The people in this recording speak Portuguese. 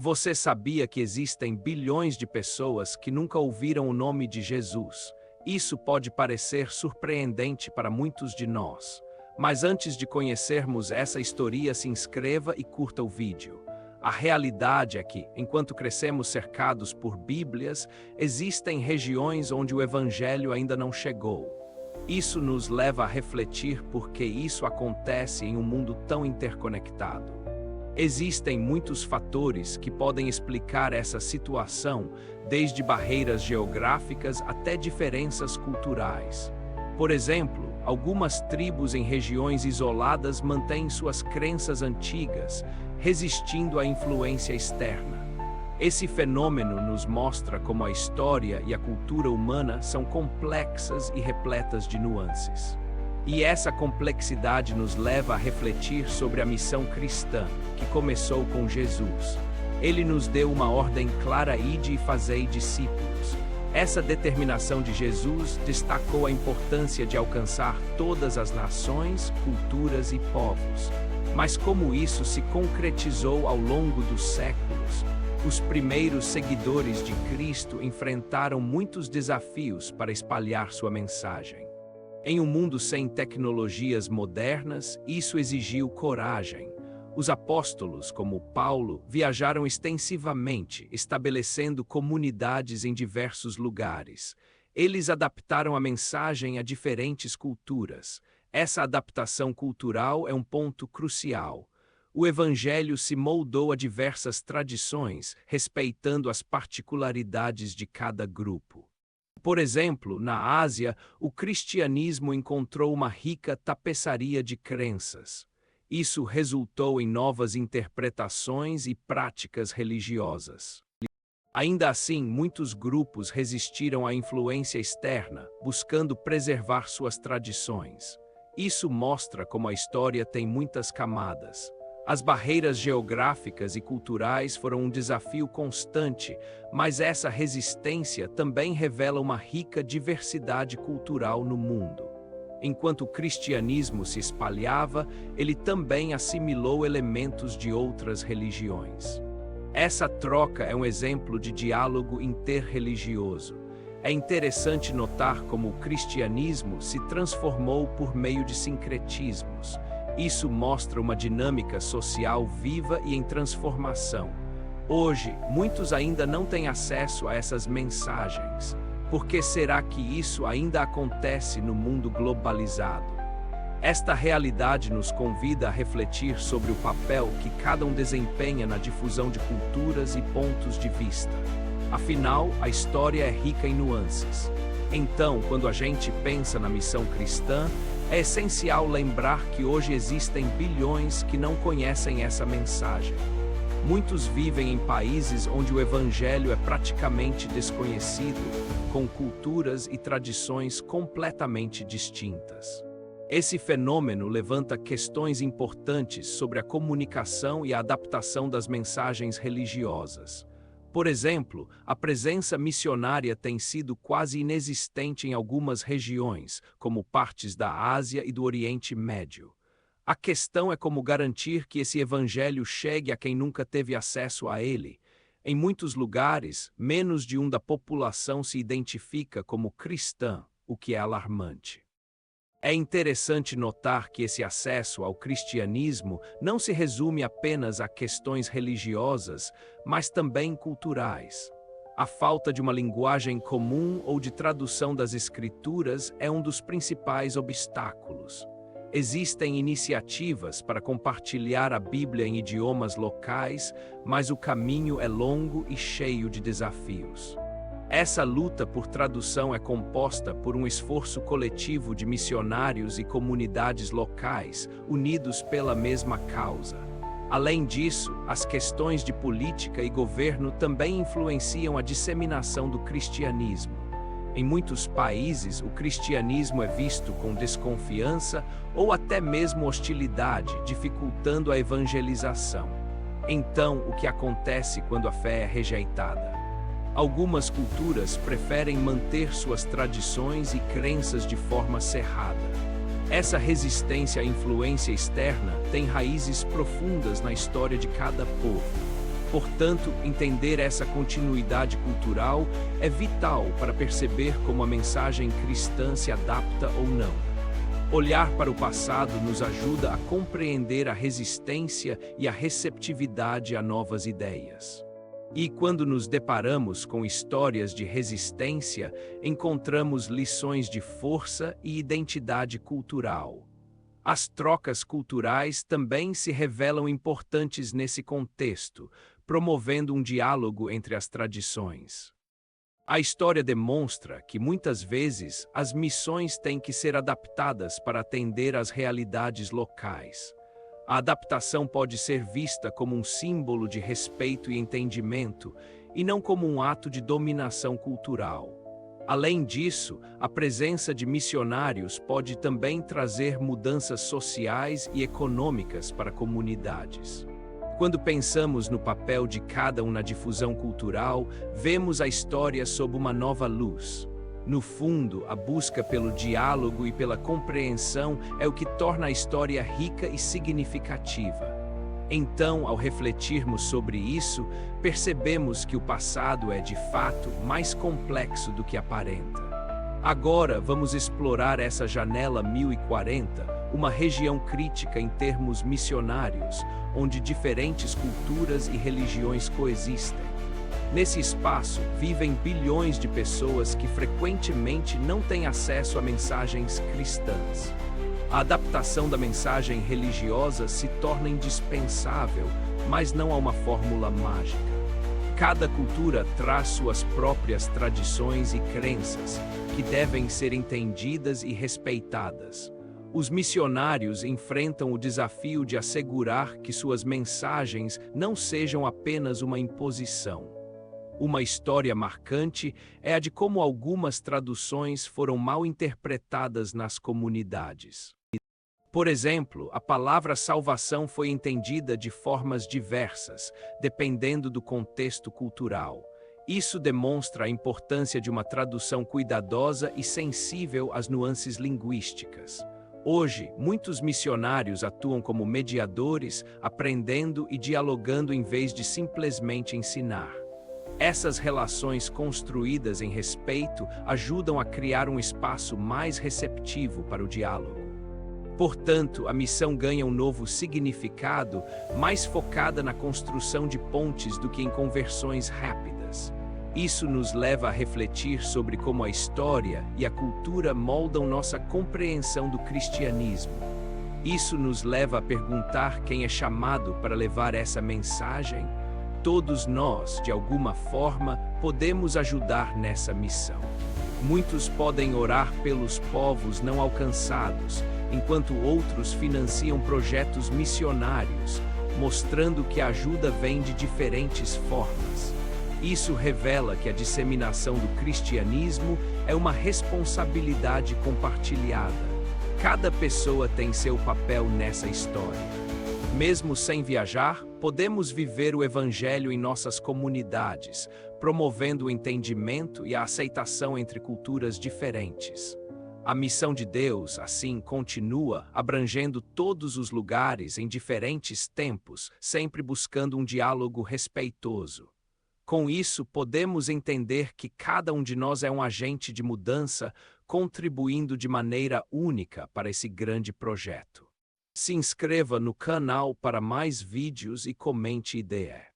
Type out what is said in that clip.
Você sabia que existem bilhões de pessoas que nunca ouviram o nome de Jesus? Isso pode parecer surpreendente para muitos de nós. Mas antes de conhecermos essa história, se inscreva e curta o vídeo. A realidade é que, enquanto crescemos cercados por Bíblias, existem regiões onde o Evangelho ainda não chegou. Isso nos leva a refletir por que isso acontece em um mundo tão interconectado. Existem muitos fatores que podem explicar essa situação, desde barreiras geográficas até diferenças culturais. Por exemplo, algumas tribos em regiões isoladas mantêm suas crenças antigas, resistindo à influência externa. Esse fenômeno nos mostra como a história e a cultura humana são complexas e repletas de nuances. E essa complexidade nos leva a refletir sobre a missão cristã, que começou com Jesus. Ele nos deu uma ordem clara: ide e fazei discípulos. Essa determinação de Jesus destacou a importância de alcançar todas as nações, culturas e povos. Mas como isso se concretizou ao longo dos séculos? Os primeiros seguidores de Cristo enfrentaram muitos desafios para espalhar sua mensagem. Em um mundo sem tecnologias modernas, isso exigiu coragem. Os apóstolos, como Paulo, viajaram extensivamente, estabelecendo comunidades em diversos lugares. Eles adaptaram a mensagem a diferentes culturas. Essa adaptação cultural é um ponto crucial. O Evangelho se moldou a diversas tradições, respeitando as particularidades de cada grupo. Por exemplo, na Ásia, o cristianismo encontrou uma rica tapeçaria de crenças. Isso resultou em novas interpretações e práticas religiosas. Ainda assim, muitos grupos resistiram à influência externa, buscando preservar suas tradições. Isso mostra como a história tem muitas camadas. As barreiras geográficas e culturais foram um desafio constante, mas essa resistência também revela uma rica diversidade cultural no mundo. Enquanto o cristianismo se espalhava, ele também assimilou elementos de outras religiões. Essa troca é um exemplo de diálogo interreligioso. É interessante notar como o cristianismo se transformou por meio de sincretismos. Isso mostra uma dinâmica social viva e em transformação. Hoje, muitos ainda não têm acesso a essas mensagens. Por que será que isso ainda acontece no mundo globalizado? Esta realidade nos convida a refletir sobre o papel que cada um desempenha na difusão de culturas e pontos de vista. Afinal, a história é rica em nuances. Então, quando a gente pensa na missão cristã, é essencial lembrar que hoje existem bilhões que não conhecem essa mensagem. Muitos vivem em países onde o Evangelho é praticamente desconhecido, com culturas e tradições completamente distintas. Esse fenômeno levanta questões importantes sobre a comunicação e a adaptação das mensagens religiosas. Por exemplo, a presença missionária tem sido quase inexistente em algumas regiões, como partes da Ásia e do Oriente Médio. A questão é como garantir que esse evangelho chegue a quem nunca teve acesso a ele. Em muitos lugares, menos de 1% da população se identifica como cristã, o que é alarmante. É interessante notar que esse acesso ao cristianismo não se resume apenas a questões religiosas, mas também culturais. A falta de uma linguagem comum ou de tradução das escrituras é um dos principais obstáculos. Existem iniciativas para compartilhar a Bíblia em idiomas locais, mas o caminho é longo e cheio de desafios. Essa luta por tradução é composta por um esforço coletivo de missionários e comunidades locais, unidos pela mesma causa. Além disso, as questões de política e governo também influenciam a disseminação do cristianismo. Em muitos países, o cristianismo é visto com desconfiança ou até mesmo hostilidade, dificultando a evangelização. Então, o que acontece quando a fé é rejeitada? Algumas culturas preferem manter suas tradições e crenças de forma cerrada. Essa resistência à influência externa tem raízes profundas na história de cada povo. Portanto, entender essa continuidade cultural é vital para perceber como a mensagem cristã se adapta ou não. Olhar para o passado nos ajuda a compreender a resistência e a receptividade a novas ideias. E quando nos deparamos com histórias de resistência, encontramos lições de força e identidade cultural. As trocas culturais também se revelam importantes nesse contexto, promovendo um diálogo entre as tradições. A história demonstra que, muitas vezes, as missões têm que ser adaptadas para atender às realidades locais. A adaptação pode ser vista como um símbolo de respeito e entendimento, e não como um ato de dominação cultural. Além disso, a presença de missionários pode também trazer mudanças sociais e econômicas para comunidades. Quando pensamos no papel de cada um na difusão cultural, vemos a história sob uma nova luz. No fundo, a busca pelo diálogo e pela compreensão é o que torna a história rica e significativa. Então, ao refletirmos sobre isso, percebemos que o passado é, de fato, mais complexo do que aparenta. Agora, vamos explorar essa janela 1040, uma região crítica em termos missionários, onde diferentes culturas e religiões coexistem. Nesse espaço, vivem bilhões de pessoas que frequentemente não têm acesso a mensagens cristãs. A adaptação da mensagem religiosa se torna indispensável, mas não há uma fórmula mágica. Cada cultura traz suas próprias tradições e crenças, que devem ser entendidas e respeitadas. Os missionários enfrentam o desafio de assegurar que suas mensagens não sejam apenas uma imposição. Uma história marcante é a de como algumas traduções foram mal interpretadas nas comunidades. Por exemplo, a palavra salvação foi entendida de formas diversas, dependendo do contexto cultural. Isso demonstra a importância de uma tradução cuidadosa e sensível às nuances linguísticas. Hoje, muitos missionários atuam como mediadores, aprendendo e dialogando em vez de simplesmente ensinar. Essas relações construídas em respeito ajudam a criar um espaço mais receptivo para o diálogo. Portanto, a missão ganha um novo significado, mais focada na construção de pontes do que em conversões rápidas. Isso nos leva a refletir sobre como a história e a cultura moldam nossa compreensão do cristianismo. Isso nos leva a perguntar quem é chamado para levar essa mensagem. Todos nós, de alguma forma, podemos ajudar nessa missão. Muitos podem orar pelos povos não alcançados, enquanto outros financiam projetos missionários, mostrando que a ajuda vem de diferentes formas. Isso revela que a disseminação do cristianismo é uma responsabilidade compartilhada. Cada pessoa tem seu papel nessa história. Mesmo sem viajar, podemos viver o Evangelho em nossas comunidades, promovendo o entendimento e a aceitação entre culturas diferentes. A missão de Deus, assim, continua abrangendo todos os lugares em diferentes tempos, sempre buscando um diálogo respeitoso. Com isso, podemos entender que cada um de nós é um agente de mudança, contribuindo de maneira única para esse grande projeto. Se inscreva no canal para mais vídeos e comente ideias.